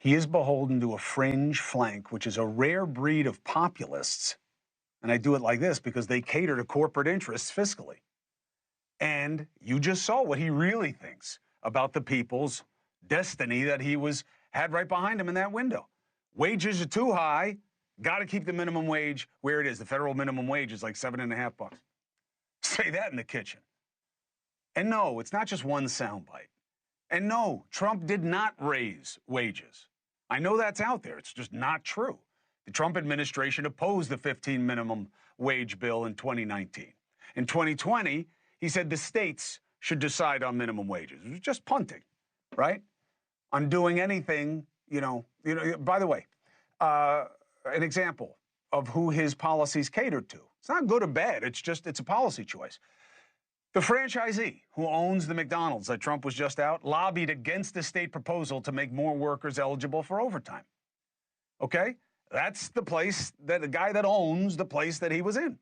He is beholden to a fringe flank, which is a rare breed of populists. And I do it like this because they cater to corporate interests fiscally. And you just saw what he really thinks about the people's destiny that he had right behind him in that window. Wages are too high. Got to keep the minimum wage where it is. The federal minimum wage is like $7.50. Say that in the kitchen. And no, it's not just one soundbite. And no, Trump did not raise wages. I know that's out there. It's just not true. The Trump administration opposed the 15 minimum wage bill in 2019. In 2020, he said the states should decide on minimum wages. It was just punting, right? On doing anything, by the way, an example of who his policies catered to. It's not good or bad. It's a policy choice. The franchisee who owns the McDonald's that Trump was just out lobbied against the state proposal to make more workers eligible for overtime. Okay? That's the guy that owns the place that he was in.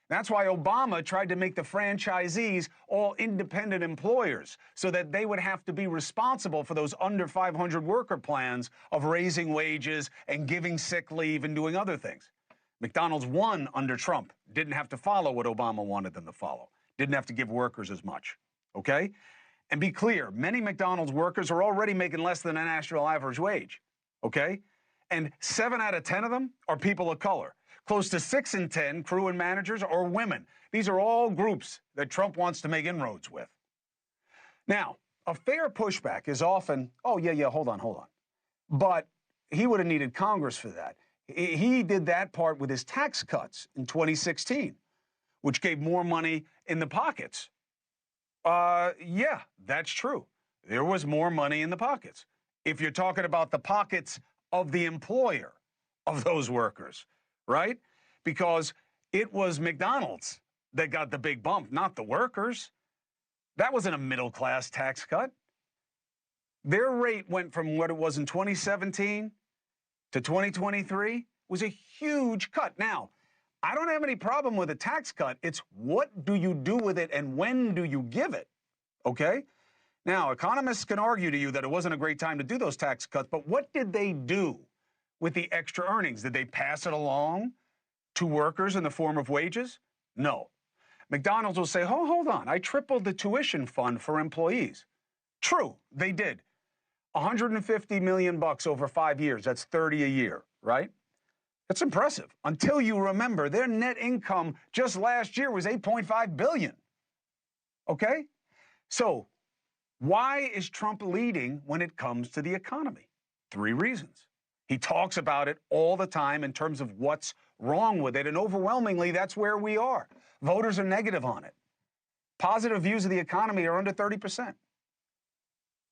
That's why Obama tried to make the franchisees all independent employers so that they would have to be responsible for those under 500 worker plans of raising wages and giving sick leave and doing other things. McDonald's won under Trump, didn't have to follow what Obama wanted them to follow, didn't have to give workers as much, okay? And be clear, many McDonald's workers are already making less than a national average wage, okay? And 7 out of 10 of them are people of color. Close to 6 in 10 crew and managers are women. These are all groups that Trump wants to make inroads with. Now, a fair pushback is often, oh, yeah, hold on. But he would have needed Congress for that. He did that part with his tax cuts in 2016, which gave more money in the pockets. Yeah, that's true. There was more money in the pockets. If you're talking about the pockets of the employer of those workers, right? Because it was McDonald's that got the big bump, not the workers. That wasn't a middle-class tax cut. Their rate went from what it was in 2017 to 2023 was a huge cut. Now, I don't have any problem with a tax cut. It's what do you do with it and when do you give it, okay? Now, economists can argue to you that it wasn't a great time to do those tax cuts, but what did they do with the extra earnings? Did they pass it along to workers in the form of wages? No. McDonald's will say, oh, hold on, I tripled the tuition fund for employees. True, they did. $150 million over 5 years, that's 30 a year, right? That's impressive. Until you remember, their net income just last year was $8.5 billion. Okay? So, why is Trump leading when it comes to the economy? 3 reasons. He talks about it all the time in terms of what's wrong with it, and overwhelmingly, that's where we are. Voters are negative on it. Positive views of the economy are under 30%.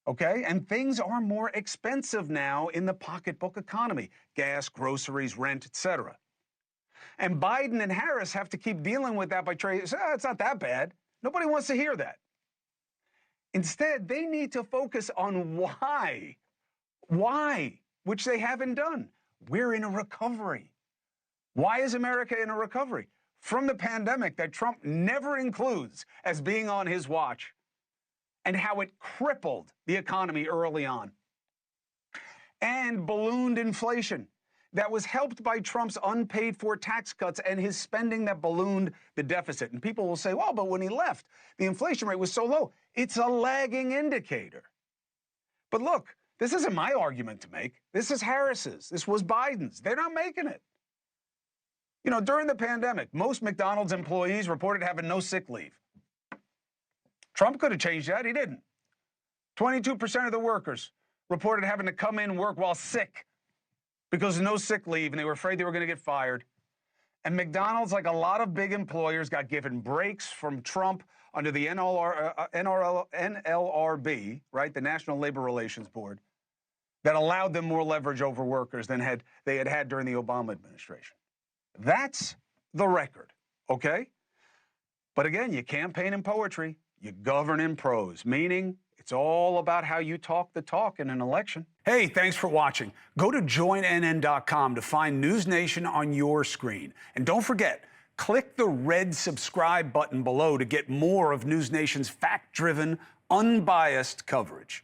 Okay? And things are more expensive now in the pocketbook economy. Gas, groceries, rent, etc. And Biden and Harris have to keep dealing with that by it's not that bad. Nobody wants to hear that. Instead, they need to focus on why. Why? Which they haven't done. We're in a recovery. Why is America in a recovery? From the pandemic that Trump never includes as being on his watch, and how it crippled the economy early on. And ballooned inflation that was helped by Trump's unpaid-for tax cuts and his spending that ballooned the deficit. And people will say, well, but when he left, the inflation rate was so low. It's a lagging indicator. But look, this isn't my argument to make. This is Harris's. This was Biden's. They're not making it. You know, during the pandemic, most McDonald's employees reported having no sick leave. Trump could have changed that. He didn't. 22% of the workers reported having to come in and work while sick because of no sick leave, and they were afraid they were going to get fired. And McDonald's, like a lot of big employers, got given breaks from Trump under the NLRB, right, the National Labor Relations Board, that allowed them more leverage over workers than they had during the Obama administration. That's the record, okay? But again, you campaign in poetry. You govern in prose, meaning it's all about how you talk the talk in an election. Hey, thanks for watching. Go to joinnn.com to find NewsNation on your screen. And don't forget, click the red subscribe button below to get more of NewsNation's fact-driven, unbiased coverage.